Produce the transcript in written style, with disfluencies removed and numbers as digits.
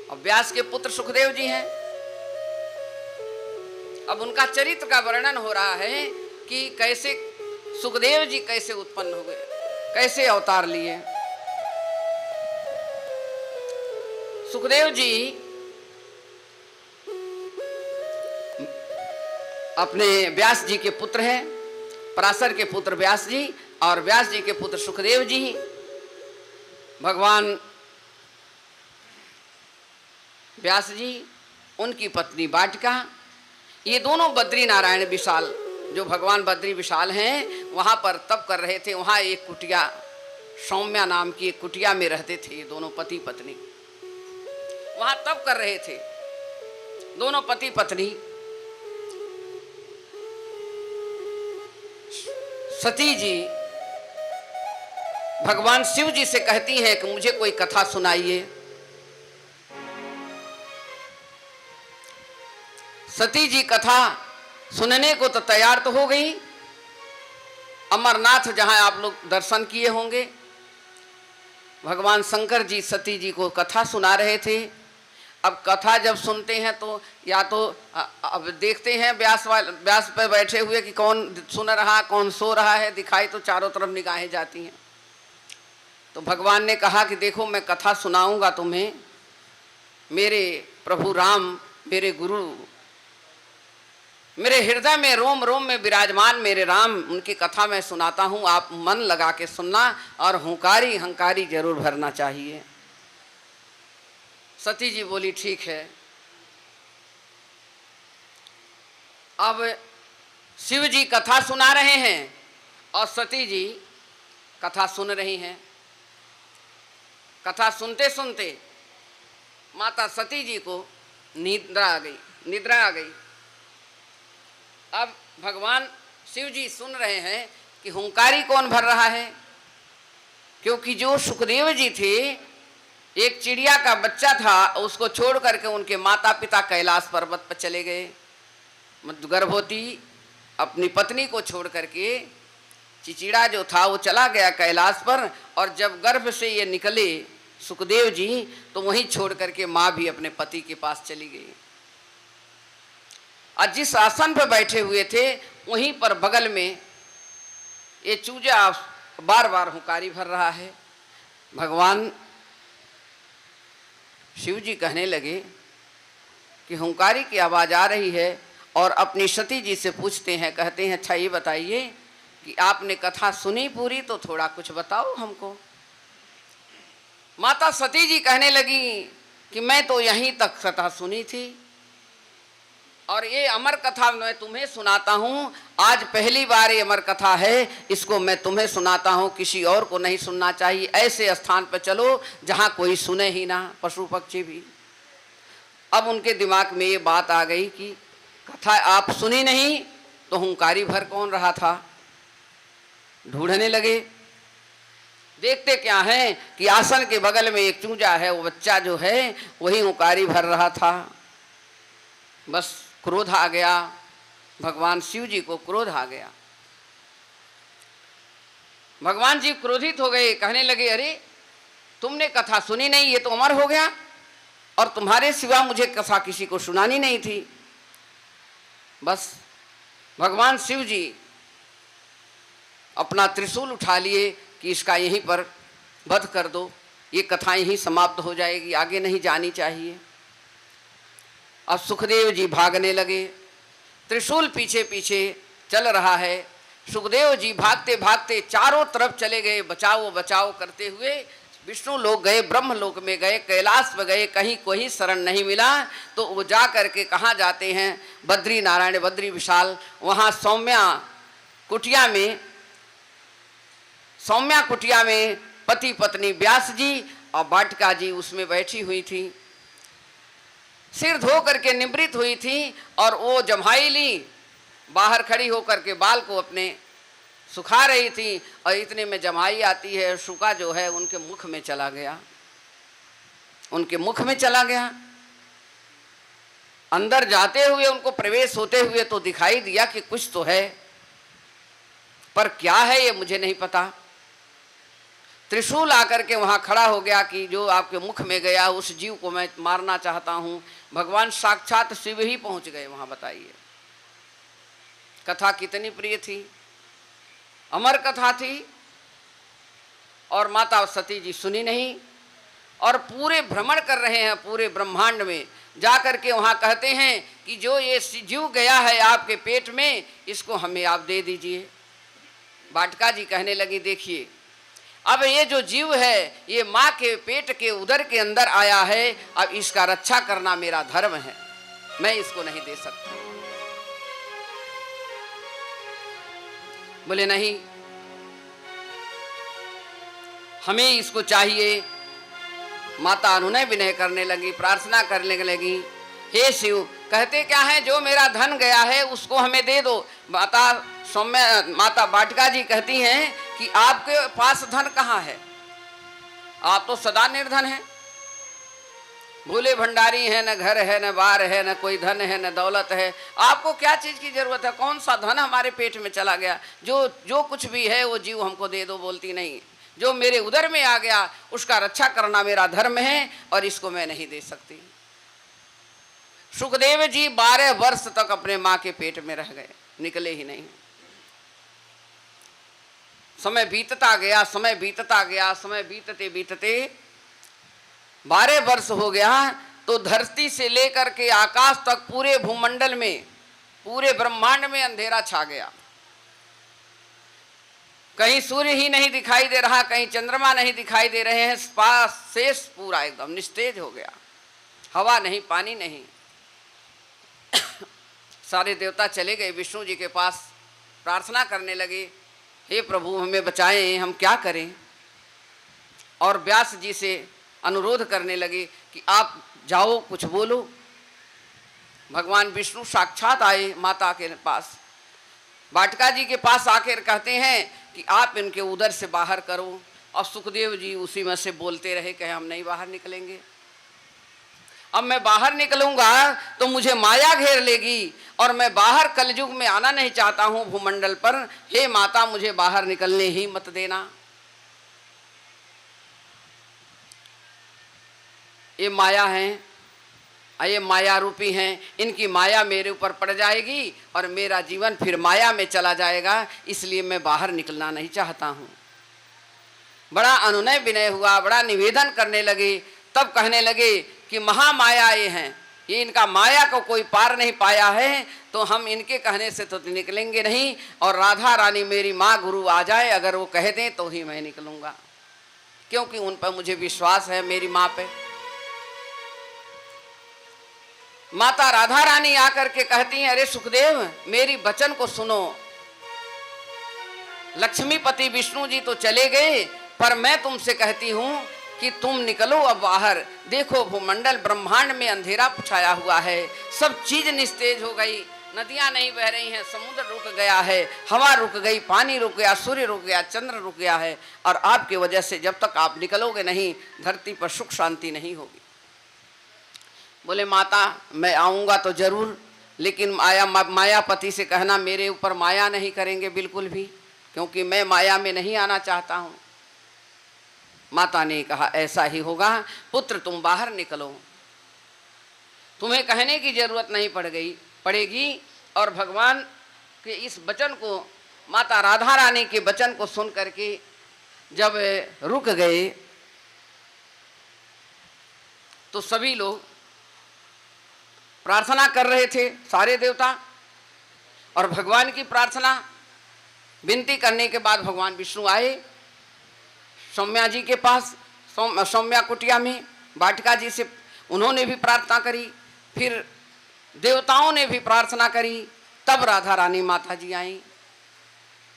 और व्यास के पुत्र सुखदेव जी हैं। अब उनका चरित्र का वर्णन हो रहा है कि कैसे सुखदेव जी कैसे उत्पन्न हुए, कैसे अवतार लिए। सुखदेव जी अपने व्यास जी के पुत्र हैं, पराशर के पुत्र व्यास जी और व्यास जी के पुत्र सुखदेव जी। भगवान व्यास जी, उनकी पत्नी वाटिका, ये दोनों बद्री नारायण विशाल, जो भगवान बद्री विशाल हैं, वहाँ पर तप कर रहे थे। वहाँ एक कुटिया, सौम्या नाम की एक कुटिया में रहते थे ये दोनों पति पत्नी, वहाँ तप कर रहे थे दोनों पति पत्नी। सती जी भगवान शिव जी से कहती हैं कि मुझे कोई कथा सुनाइए। सती जी कथा सुनने को तो तैयार तो हो गई। अमरनाथ जहां आप लोग दर्शन किए होंगे, भगवान शंकर जी सती जी को कथा सुना रहे थे। अब कथा जब सुनते हैं तो या तो अब देखते हैं व्यास पर बैठे हुए कि कौन सुन रहा कौन सो रहा है, दिखाई तो चारों तरफ निगाहें जाती हैं। तो भगवान ने कहा कि देखो मैं कथा सुनाऊंगा तुम्हें, मेरे प्रभु राम, मेरे गुरु, मेरे हृदय में रोम रोम में विराजमान मेरे राम, उनकी कथा मैं सुनाता हूँ, आप मन लगा के सुनना और हुंकारी हंकारी जरूर भरना चाहिए। सती जी बोली ठीक है। अब शिव जी कथा सुना रहे हैं और सती जी कथा सुन रही हैं। कथा सुनते सुनते माता सती जी को निद्रा आ गई। अब भगवान शिव जी सुन रहे हैं कि हुंकारी कौन भर रहा है, क्योंकि जो सुखदेव जी थे, एक चिड़िया का बच्चा था, उसको छोड़ करके उनके माता पिता कैलाश पर्वत पर चले गए। गर्भवती अपनी पत्नी को छोड़ करके चिचिड़ा जो था वो चला गया कैलाश पर, और जब गर्भ से ये निकले सुखदेव जी तो वहीं छोड़ करके माँ भी अपने पति के पास चली गई। और जिस आसन पर बैठे हुए थे वहीं पर बगल में ये चूजा बार बार हुंकारी भर रहा है। भगवान शिव जी कहने लगे कि हुंकारी की आवाज़ आ रही है, और अपनी सती जी से पूछते हैं, कहते हैं अच्छा ये बताइए कि आपने कथा सुनी पूरी, तो थोड़ा कुछ बताओ हमको। माता सती जी कहने लगी कि मैं तो यहीं तक कथा सुनी थी, और ये अमर कथा मैं तुम्हें सुनाता हूँ। आज पहली बार ये अमर कथा है, इसको मैं तुम्हें सुनाता हूँ, किसी और को नहीं सुनना चाहिए। ऐसे स्थान पर चलो जहाँ कोई सुने ही ना, पशु पक्षी भी। अब उनके दिमाग में ये बात आ गई कि कथा आप सुनी नहीं तो हुंकारी भर कौन रहा था। ढूंढने लगे, देखते क्या है कि आसन के बगल में एक चूजा है, वो बच्चा जो है वही हुंकारी भर रहा था। बस क्रोध आ गया, भगवान शिव जी को क्रोध आ गया। भगवान जी क्रोधित हो गए, कहने लगे अरे तुमने कथा सुनी नहीं, ये तो अमर हो गया, और तुम्हारे सिवा मुझे कथा किसी को सुनानी नहीं थी। बस भगवान शिव जी अपना त्रिशूल उठा लिए कि इसका यहीं पर वध कर दो, ये कथा यहीं समाप्त हो जाएगी, आगे नहीं जानी चाहिए। अब सुखदेव जी भागने लगे, त्रिशूल पीछे पीछे चल रहा है। सुखदेव जी भागते भागते चारों तरफ चले गए, बचाओ बचाओ करते हुए। विष्णु लोग गए, ब्रह्म लोक में गए, कैलाश में गए, कहीं कोई शरण नहीं मिला। तो वो जा करके कहाँ जाते हैं, बद्री नारायण बद्री विशाल, वहाँ सौम्या कुटिया में पति पत्नी व्यास जी और वाटिका जी उसमें बैठी हुई थी, सिर धो करके निवृत्त हुई थी, और वो जम्हाई ली बाहर खड़ी होकर के बाल को अपने सुखा रही थी, और इतने में जम्हाई आती है, सुखा जो है उनके मुख में चला गया। अंदर जाते हुए उनको प्रवेश होते हुए तो दिखाई दिया कि कुछ तो है, पर क्या है ये मुझे नहीं पता। त्रिशूल आकर के वहाँ खड़ा हो गया कि जो आपके मुख में गया उस जीव को मैं मारना चाहता हूँ। भगवान साक्षात शिव ही पहुँच गए वहाँ। बताइए कथा कितनी प्रिय थी, अमर कथा थी। और माता सती जी सुनी नहीं और पूरे भ्रमण कर रहे हैं पूरे ब्रह्मांड में, जा कर के वहाँ कहते हैं कि जो ये जीव गया है आपके पेट में, इसको हमें आप दे दीजिए। वाटिका जी कहने लगी देखिए अब ये जो जीव है ये माँ के पेट के उदर के अंदर आया है, अब इसका रक्षा करना मेरा धर्म है, मैं इसको नहीं दे सकता। बोले नहीं, हमें इसको चाहिए। माता अनुनय विनय करने लगी, प्रार्थना करने लगी, हे शिव कहते क्या है, जो मेरा धन गया है उसको हमें दे दो। माता वाटिका जी कहती हैं कि आपके पास धन कहाँ है, आप तो सदा निर्धन हैं, भूले भंडारी है, न घर है, न बार है, न कोई धन है, न दौलत है, आपको क्या चीज की जरूरत है, कौन सा धन हमारे पेट में चला गया, जो कुछ भी है वो जीव हमको दे दो। बोलती नहीं, जो मेरे उदर में आ गया उसका रक्षा करना मेरा धर्म है और इसको मैं नहीं दे सकती। सुखदेव जी 12 वर्ष तक अपने माँ के पेट में रह गए, निकले ही नहीं। समय बीतता गया, समय बीतता गया, समय बीतते बीतते 12 वर्ष हो गया तो धरती से लेकर के आकाश तक पूरे भूमंडल में, पूरे ब्रह्मांड में अंधेरा छा गया। कहीं सूर्य ही नहीं दिखाई दे रहा, कहीं चंद्रमा नहीं दिखाई दे रहे हैं, स्पास शेष पूरा एकदम निस्तेज हो गया, हवा नहीं, पानी नहीं। सारे देवता चले गए विष्णु जी के पास, प्रार्थना करने लगे, हे प्रभु हमें बचाएं, हम क्या करें। और व्यास जी से अनुरोध करने लगे कि आप जाओ कुछ बोलो। भगवान विष्णु साक्षात आए माता के पास, वाटिका जी के पास आकर कहते हैं कि आप इनके उदर से बाहर करो। और सुखदेव जी उसी में से बोलते रहे, कहे हम नहीं बाहर निकलेंगे, अब मैं बाहर निकलूंगा तो मुझे माया घेर लेगी और मैं बाहर कलयुग में आना नहीं चाहता हूं भूमंडल पर, हे माता मुझे बाहर निकलने ही मत देना। ये माया हैं, ये माया रूपी हैं, इनकी माया मेरे ऊपर पड़ जाएगी और मेरा जीवन फिर माया में चला जाएगा, इसलिए मैं बाहर निकलना नहीं चाहता हूँ। बड़ा अनुनय विनय हुआ, बड़ा निवेदन करने लगे, तब कहने लगे कि महामाया ये हैं, ये इनका माया को कोई पार नहीं पाया है, तो हम इनके कहने से तो निकलेंगे नहीं, और राधा रानी मेरी माँ गुरु आ जाए अगर वो कह दें तो ही मैं निकलूँगा, क्योंकि उन पर मुझे विश्वास है, मेरी माँ पे। माता राधा रानी आकर के कहती हैं, अरे सुखदेव मेरी वचन को सुनो, लक्ष्मीपति विष्णु जी तो चले गए, पर मैं तुमसे कहती हूँ कि तुम निकलो अब बाहर। देखो भूमंडल ब्रह्मांड में अंधेरा छाया हुआ है, सब चीज निस्तेज हो गई, नदियां नहीं बह रही हैं, समुद्र रुक गया है, हवा रुक गई, पानी रुक गया, सूर्य रुक गया, चंद्र रुक गया है, और आपकी वजह से जब तक आप निकलोगे नहीं धरती पर सुख शांति नहीं होगी। बोले माता मैं आऊँगा तो जरूर, लेकिन मायापति से कहना मेरे ऊपर माया नहीं करेंगे बिल्कुल भी, क्योंकि मैं माया में नहीं आना चाहता हूँ। माता ने कहा ऐसा ही होगा, पुत्र तुम बाहर निकलो, तुम्हें कहने की जरूरत नहीं पड़ेगी। और भगवान के इस वचन को, माता राधा रानी के वचन को सुन करके जब रुक गए तो सभी लोग प्रार्थना कर रहे थे, सारे देवता, और भगवान की प्रार्थना विनती करने के बाद भगवान विष्णु आए सौम्या जी के पास, सौम्या कुटिया में वाटिका जी से उन्होंने भी प्रार्थना करी, फिर देवताओं ने भी प्रार्थना करी, तब राधा रानी माता जी आई।